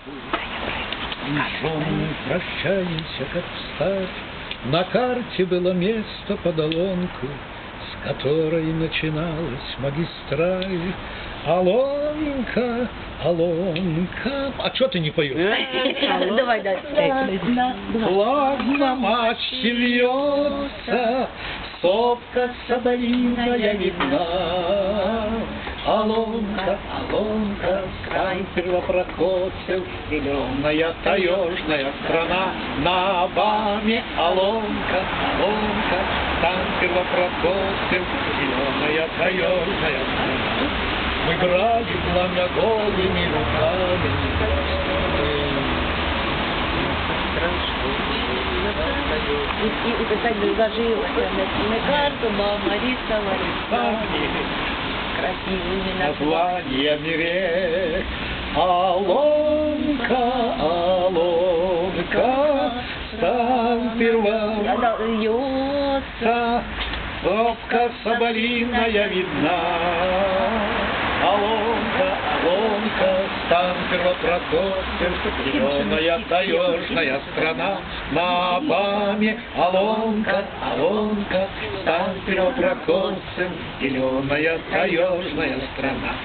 И жены прощаемся, как встать. На карте было место под Олонку, с которой начиналась магистраль. Олонка, Олонка. А что ты не поешь? Давай, давай. Ладно, мачте льется, сопка соболиная видна. Олонка, Олонка, стань первопроходцев, зеленая таежная страна. На Обаме Олонка, Олонка, стань первопроходцев, зеленая таежная страна. Мы брали пламя голыми руками. И так заложилась на карту мама рисовала красивыми названиями рек. Олонка, Олонка, стань первопроходцем, сопка соболиная видна. Олонка, Олонка, стань первопроходцем, зеленая таежная страна. На Обаме Олонка, Олонка, стань первопроходцем, зеленая таежная страна.